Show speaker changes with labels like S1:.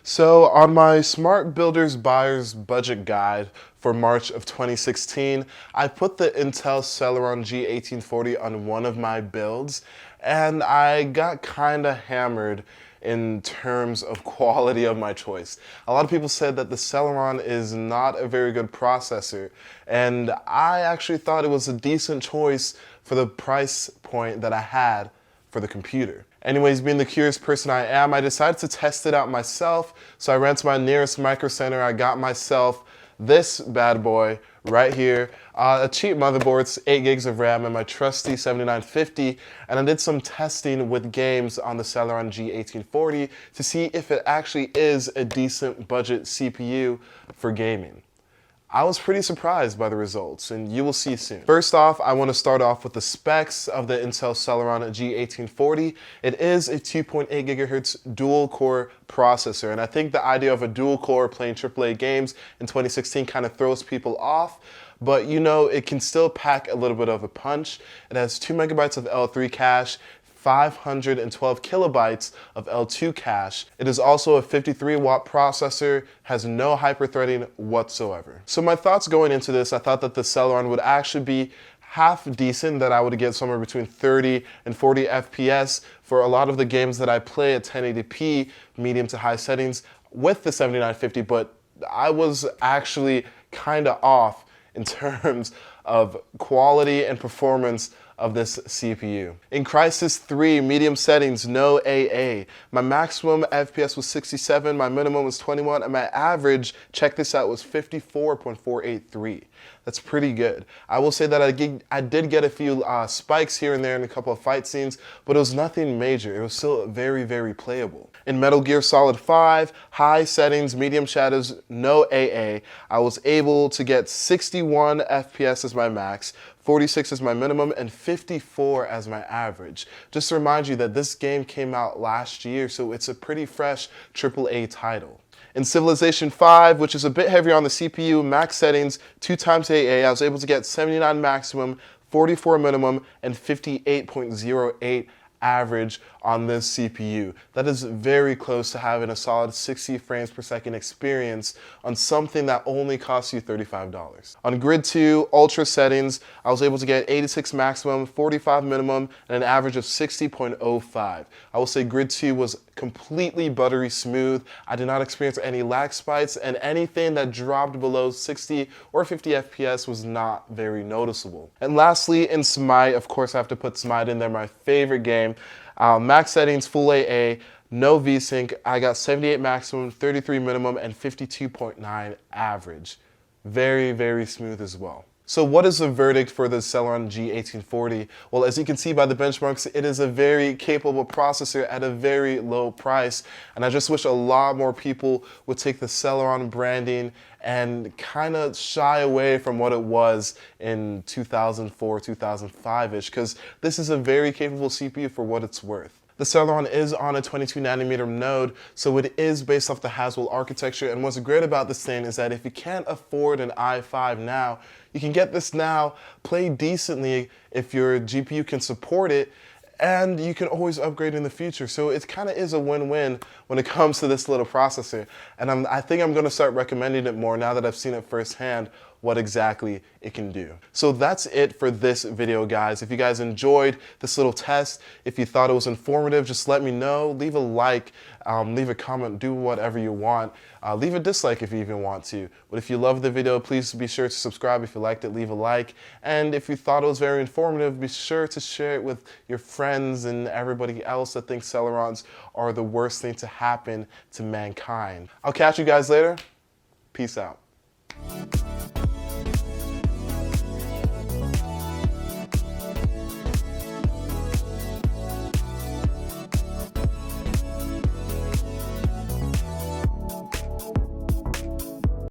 S1: So on my Smart Builders Buyer's Budget Guide for March of 2016, I put the Intel Celeron G1840 on one of my builds, and I got kinda hammered in terms of quality of my choice. A lot of people said that the Celeron is not a very good processor, and I actually thought it was a decent choice for the price point that I had for the computer. Anyways, being the curious person I am, I decided to test it out myself. So I ran to my nearest micro center. I got myself this bad boy right here, a cheap motherboard, it's 8 gigs of RAM, and my trusty 7950. And I did some testing with games on the Celeron G1840 to see if it actually is a decent budget CPU for gaming. I was pretty surprised by the results, and you will see soon. First off, I want to start off with the specs of the Intel Celeron G1840. It is a 2.8 gigahertz dual-core processor, and I think the idea of a dual-core playing AAA games in 2016 kind of throws people off, but you know, it can still pack a little bit of a punch. It has 2 megabytes of L3 cache, 512 kilobytes of L2 cache. It is also a 53-watt processor, has no hyper-threading whatsoever. So my thoughts going into this, I thought that the Celeron would actually be half decent, that I would get somewhere between 30 and 40 FPS for a lot of the games that I play at 1080p, medium to high settings with the 7950, but I was actually kind of off in terms of quality and performance of this CPU. In CRYSIS 3 medium settings, no AA. My maximum FPS was 67, my minimum was 21, and my average, check this out, was 54.483. That's pretty good. I will say that I did get a few spikes here and there in a couple of fight scenes, but it was nothing major. It was still very, very playable. In Metal Gear Solid 5, high settings, medium shadows, no AA, I was able to get 61 FPS as my max, 46 as my minimum, and 54 as my average. Just to remind you that this game came out last year, so it's a pretty fresh AAA title. In Civilization 5, which is a bit heavier on the CPU, max settings, 2 times AA, I was able to get 79 maximum, 44 minimum, and 58.08 average on this CPU. That is very close to having a solid 60 frames per second experience on something that only costs you $35. On Grid 2 Ultra settings, I was able to get 86 maximum, 45 minimum, and an average of 60.05. I will say Grid 2 was completely buttery smooth. I did not experience any lag spikes, and anything that dropped below 60 or 50 FPS was not very noticeable. And lastly, in SMITE, of course I have to put SMITE in there, my favorite game. Max settings, full AA, no VSync. I got 78 maximum, 33 minimum, and 52.9 average. Very, very smooth as well. So what is the verdict for the Celeron G1840? Well, as you can see by the benchmarks, it is a very capable processor at a very low price. And I just wish a lot more people would take the Celeron branding and kind of shy away from what it was in 2004, 2005-ish, because this is a very capable CPU for what it's worth. The Celeron is on a 22 nanometer node, so it is based off the Haswell architecture, and what's great about this thing is that if you can't afford an i5 now, you can get this now, play decently if your GPU can support it, and you can always upgrade in the future. So it kind of is a win-win when it comes to this little processor, and I think I'm going to start recommending it more now that I've seen it firsthand what exactly it can do. So that's it for this video, guys. If you guys enjoyed this little test, if you thought it was informative, just let me know. Leave a like, leave a comment, do whatever you want. Leave a dislike if you even want to. But if you loved the video, please be sure to subscribe. If you liked it, leave a like. And if you thought it was very informative, be sure to share it with your friends and everybody else that thinks Celerons are the worst thing to happen to mankind. I'll catch you guys later. Peace out.